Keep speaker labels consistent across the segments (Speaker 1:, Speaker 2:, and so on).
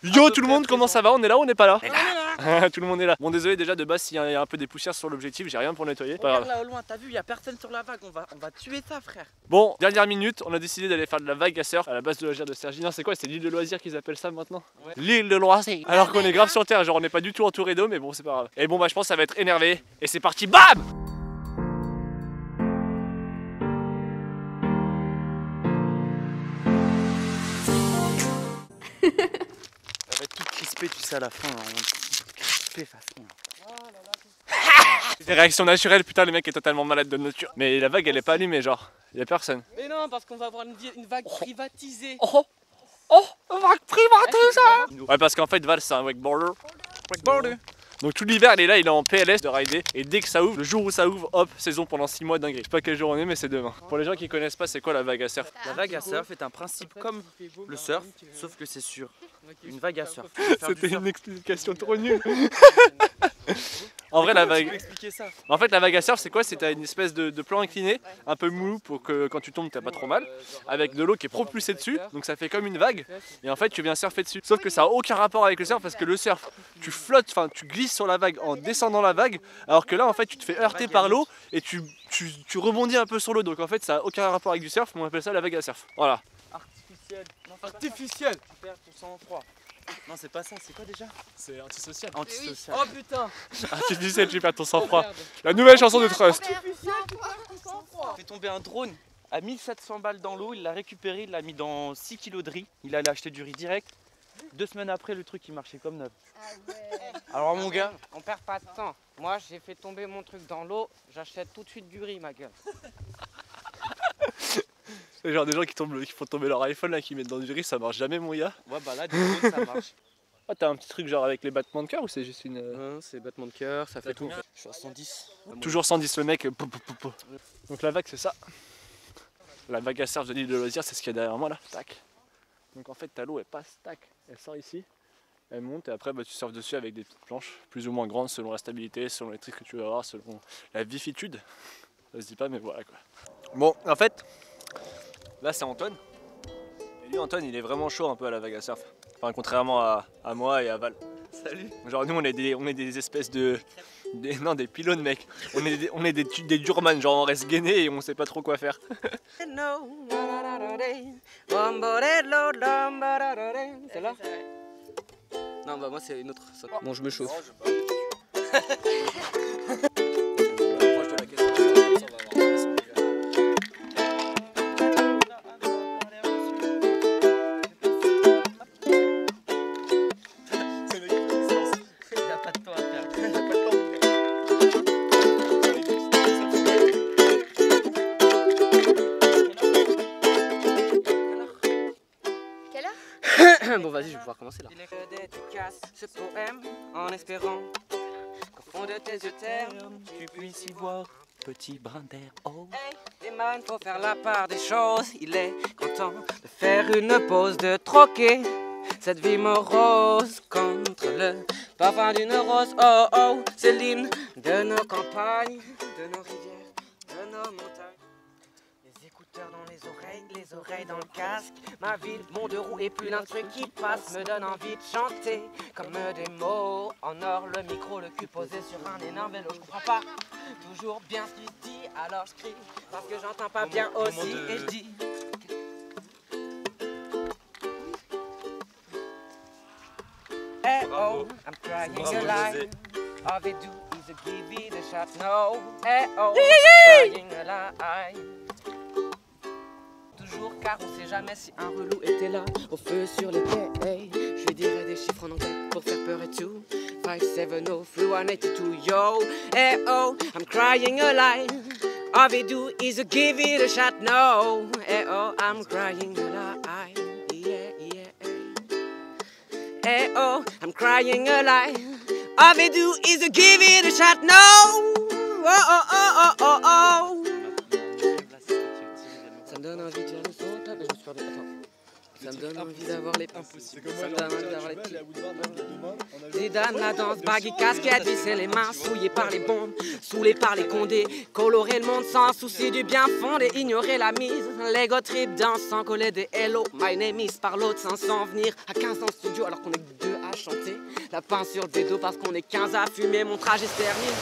Speaker 1: Yo tout le monde, comment ça va? On est là ou on n'est pas là? Tout le monde est là. Bon désolé déjà de base s'il y a un peu des poussières sur l'objectif, j'ai rien pour nettoyer.
Speaker 2: Regarde là au loin, t'as vu, il y a personne sur la vague, on va tuer ça frère.
Speaker 1: Bon, dernière minute, on a décidé d'aller faire de la vague à surf à la base de loisirs de Sergi. Non c'est quoi? C'est l'île de loisirs qu'ils appellent ça maintenant? Ouais. L'île de loisirs. Alors qu'on est grave sur terre, genre on n'est pas du tout entouré d'eau mais bon c'est pas grave. Et bon bah je pense que ça va être énervé. Et c'est parti, BAM!
Speaker 2: Elle va être toute crispée tu sais à la fin, là. On va crispée façon.
Speaker 1: Des réactions naturelles, putain le mec est totalement malade de nature. Mais la vague elle est pas allumée genre, y a personne.
Speaker 2: Mais non parce qu'on va avoir une vague privatisée.
Speaker 1: Oh vague privatisée. Ouais parce qu'en fait Val c'est un wakeboarder. Donc tout l'hiver il est là en PLS de rider. Et dès que ça ouvre, le jour où ça ouvre, hop, saison pendant 6 mois dingue. Je sais pas quel jour on est mais c'est demain. Pour les gens qui connaissent pas c'est quoi la vague à surf?
Speaker 2: La vague à surf est un principe comme le surf, sauf que c'est sûr. Une vague à surf.
Speaker 1: C'était une explication trop nulle. En vrai, la vague.
Speaker 2: Ça.
Speaker 1: En fait, la vague à surf, c'est quoi? C'est une espèce de plan incliné, un peu mou pour que quand tu tombes, t'as pas trop mal, avec de l'eau qui est propulsée dessus, donc ça fait comme une vague. Et en fait, tu viens surfer dessus. Sauf que ça a aucun rapport avec le surf parce que le surf, tu flottes, enfin, tu glisses sur la vague en descendant la vague, alors que là, en fait, tu te fais heurter par l'eau et tu rebondis un peu sur l'eau. Donc en fait, ça a aucun rapport avec du surf, mais on appelle ça la vague à surf. Voilà.
Speaker 2: Artificiel. Non, artificiel. Tu perds ton sang-froid. Non, c'est pas ça, c'est quoi déjà?
Speaker 1: C'est antisocial.
Speaker 2: Antisocial. Oh putain!
Speaker 1: Artificiel, tu perds ton sang-froid. La nouvelle chanson de Trust.
Speaker 2: Artificiel, tu perds ton sang-froid. Il fait tomber un drone à 1700 balles dans l'eau, il l'a récupéré, il l'a mis dans 6 kilos de riz. Il allait acheter du riz direct. 2 semaines après, le truc il marchait comme neuf.
Speaker 3: Ah ouais.
Speaker 2: Alors mon gars,
Speaker 4: On perd pas de temps. Moi, j'ai fait tomber mon truc dans l'eau, j'achète tout de suite du riz, ma gueule.
Speaker 1: C'est genre des gens qui font tomber leur iPhone là, qui mettent dans du riz, ça marche jamais mon gars.
Speaker 2: ouais bah là, du coup, ça marche.
Speaker 1: Ah t'as un petit truc genre avec les battements de cœur ou c'est juste une...
Speaker 2: Non, c'est battement de cœur, ça fait tout. Je suis à 110.
Speaker 1: Toujours 110 le mec. Donc la vague c'est ça. La vague à surf de l'île de loisirs c'est ce qu'il y a derrière moi là. Tac. Donc en fait ta l'eau elle passe, tac, elle sort ici, elle monte et après bah, tu surfes dessus avec des petites planches plus ou moins grandes selon la stabilité, selon les trucs que tu vas avoir, selon la vifitude. Ça se dit pas mais voilà quoi. Bon en fait, là c'est Antoine. Et lui Antoine il est vraiment chaud un peu à la vague à surf. Enfin contrairement à moi et à Val.
Speaker 2: Salut.
Speaker 1: Genre nous on est des espèces non des pylônes mec. On est des durman, genre on reste gainé et on sait pas trop quoi faire.
Speaker 2: C'est là? Non bah moi c'est une autre. Bon je me chauffe. Bon vas-y je vais pouvoir commencer là. Ce poème en espérant qu'au fond de tes yeux ternes tu puisses y voir petit brin d'air. Oh hey, man, faut faire la part des choses. Il est content de faire une pause, de troquer cette vie morose contre le parfum d'une rose. Oh oh, c'est l'hymne de nos campagnes, de nos rivières, de nos montagnes. Les écouteurs dans les oreilles dans le casque. Ma ville, mon deux roues et plus l'instru qui passe me donne envie de chanter comme des mots en or. Le micro, le cul posé sur un énorme vélo. Je comprends pas toujours bien ce qu'il dit, alors je crie parce que j'entends pas bien aussi et je dis. Hey oh, I'm crying a lie. All they do is give it a shot. No, hey oh, I'm crying a lie. Car on sait jamais si un relou était là au feu sur les quais. Hey, je lui dirais des chiffres en anglais pour faire peur et tout. 570 flew 182 yo. Hey oh, I'm crying a lie. All they do is give it a shot. No, hey oh, I'm crying a lie. Yeah, yeah. Hey oh, I'm crying a lie. All they do is give it a shot. No, oh oh oh oh oh oh. Ça me donne envie de dire le son. Je me suis perdu. Attends.
Speaker 4: Ça me donne envie d'avoir les pieds.
Speaker 3: C'est comme
Speaker 4: Ça me
Speaker 3: moi,
Speaker 4: donne envie d'avoir les
Speaker 3: je
Speaker 4: pieds.
Speaker 3: à Woodward, demain, on avait-
Speaker 4: Zidane, la danse, baggy, casquette, visser les mains, souillées par les bombes, saoulées par les condés, colorer le monde sans souci du bien fondé, ignorer la mise, l'ego trip, dansant, coller des hello, my name is par l'autre sans s'en venir, à 15 ans en studio alors qu'on est que 2 à chanter, la pince sur le bédo parce qu'on est 15 à fumer, mon trajet se termine.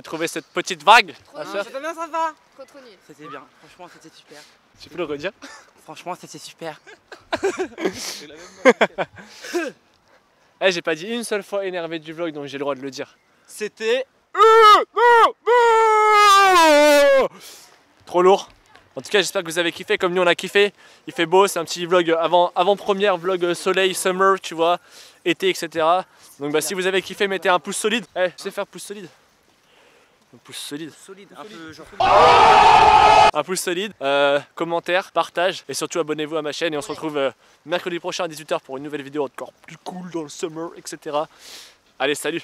Speaker 1: Trouver cette petite vague.
Speaker 5: Trop nul.
Speaker 4: C'était bien sympa.
Speaker 5: Trop nul.
Speaker 4: C'était bien, franchement c'était super.
Speaker 1: Tu peux le redire?
Speaker 4: Franchement c'était super.
Speaker 1: Eh, j'ai pas dit une seule fois énervé du vlog, donc j'ai le droit de le dire.
Speaker 2: C'était
Speaker 1: Trop lourd. En tout cas, j'espère que vous avez kiffé comme nous on a kiffé. Il fait beau, c'est un petit vlog avant-première, vlog soleil, summer, tu vois, été, etc. Donc bah si vous avez kiffé, mettez un pouce solide. Eh, je sais faire pouce solide. Un pouce solide.
Speaker 2: solide, un peu genre.
Speaker 1: Un pouce solide, commentaire, partage et surtout abonnez-vous à ma chaîne et on se retrouve mercredi prochain à 18 h pour une nouvelle vidéo encore plus cool dans le summer, etc. Allez, salut!